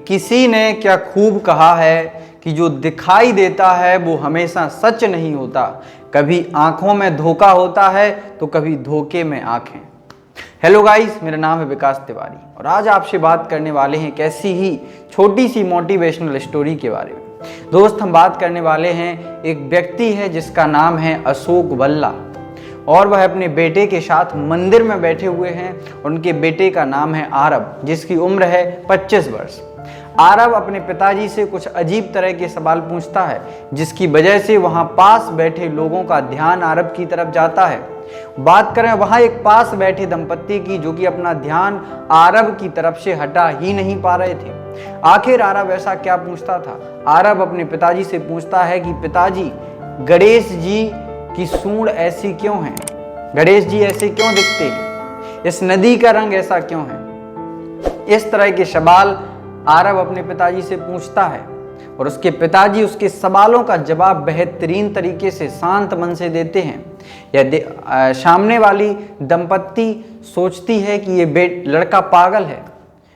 किसी ने क्या खूब कहा है कि जो दिखाई देता है वो हमेशा सच नहीं होता। कभी आंखों में धोखा होता है तो कभी धोखे में आंखें। हेलो गाइस, मेरा नाम है विकास तिवारी और आज आपसे बात करने वाले हैं एक ऐसी ही छोटी सी मोटिवेशनल स्टोरी के बारे में। दोस्त, हम बात करने वाले हैं एक व्यक्ति है जिसका नाम है अशोक वल्ला और वह अपने बेटे के साथ मंदिर में बैठे हुए हैं। उनके बेटे का नाम है आरव, जिसकी उम्र है 25 वर्ष। आरव अपने पिताजी से कुछ अजीब तरह के सवाल पूछता है, जिसकी वजह से वहां पास बैठे लोगों का ध्यान आरव की तरफ जाता है। बात करें वहां एक पास बैठे दंपत्ति की, जो कि अपना ध्यान आरव की तरफ से हटा ही नहीं पा रहे थे। आखिर आरव ऐसा क्या पूछता था? आरव अपने पिताजी से पूछता है कि पिताजी, गणेश जी की सूंड ऐसी क्यों है? गणेश जी ऐसे क्यों दिखते हैं? इस नदी का रंग ऐसा क्यों है? इस तरह के सवाल आरव अपने पिताजी से पूछता है और उसके पिताजी उसके सवालों का जवाब बेहतरीन तरीके से शांत मन से देते हैं। यह सामने वाली दंपत्ति सोचती है कि ये लड़का पागल है।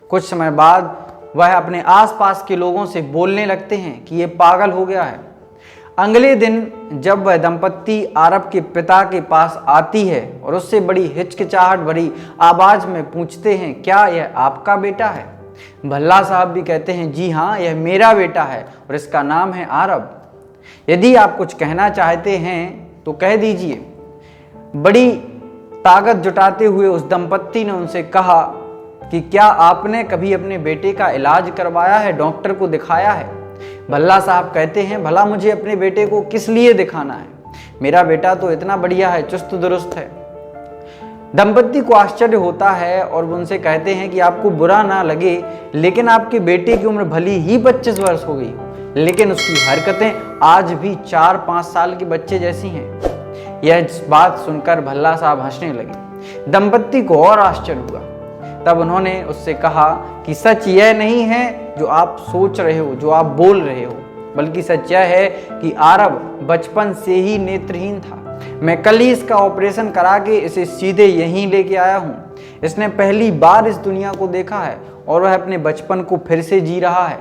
कुछ समय बाद वह अपने आसपास के लोगों से बोलने लगते हैं कि ये पागल हो गया है। अगले दिन जब वह दंपत्ति आरव के पिता के पास आती है और उससे बड़ी हिचकिचाहट भरी आवाज में पूछते हैं, क्या यह आपका बेटा है? भल्ला साहब भी कहते हैं, जी हाँ, यह मेरा बेटा है और इसका नाम है आरव। यदि आप कुछ कहना चाहते हैं तो कह दीजिए। बड़ी ताकत जुटाते हुए उस दंपत्ति ने उनसे कहा कि क्या आपने कभी अपने बेटे का इलाज करवाया है, डॉक्टर को दिखाया है? भल्ला साहब कहते हैं, भला मुझे अपने बेटे को किस लिए दिखाना है? मेरा बेटा तो इतना बढ़िया है, चुस्त दुरुस्त है। दंपत्ति को आश्चर्य होता है और वो उनसे कहते हैं कि आपको बुरा ना लगे, लेकिन आपके बेटे की उम्र भली ही 25 वर्ष हो गई, लेकिन उसकी हरकतें आज भी 4-5 साल के बच्चे जैसी हैं। यह बात सुनकर भल्ला साहब हंसने लगे। दंपत्ति को और आश्चर्य हुआ। तब उन्होंने उससे कहा कि सच यह नहीं है जो आप सोच रहे हो, जो आप बोल रहे हो, बल्कि सच यह है कि आरव बचपन से ही नेत्रहीन था। मैं कल ही इसका ऑपरेशन करा के इसे सीधे यहीं लेके आया हूँ। इसने पहली बार इस दुनिया को देखा है और वह अपने बचपन को फिर से जी रहा है।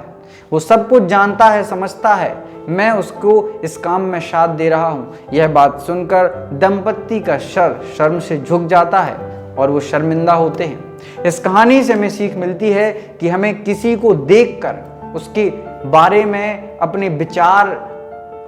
वो सब कुछ जानता है, समझता है। मैं उसको इस काम में साथ दे रहा हूँ। यह बात सुनकर दंपत्ति का सर शर्म से झुक जाता है और वो शर्मिंदा होते हैं। इस कहानी से हमें सीख मिलती है कि हमें किसी को देखकर उसके बारे में अपने विचार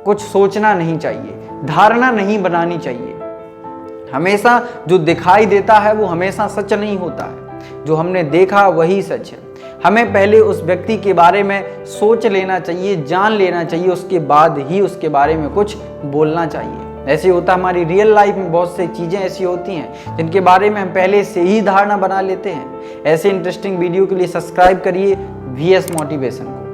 कुछ सोचना नहीं चाहिए, धारणा नहीं बनानी चाहिए। हमेशा जो दिखाई देता है वो हमेशा सच नहीं होता है। जो हमने देखा वही सच है। हमें पहले उस व्यक्ति के बारे में सोच लेना चाहिए, जान लेना चाहिए, उसके बाद ही उसके बारे में कुछ बोलना चाहिए। ऐसे होता हमारी रियल लाइफ में बहुत सी चीज़ें ऐसी होती हैं जिनके बारे में हम पहले से ही धारणा बना लेते हैं। ऐसे इंटरेस्टिंग वीडियो के लिए सब्सक्राइब करिए VS मोटिवेशन को।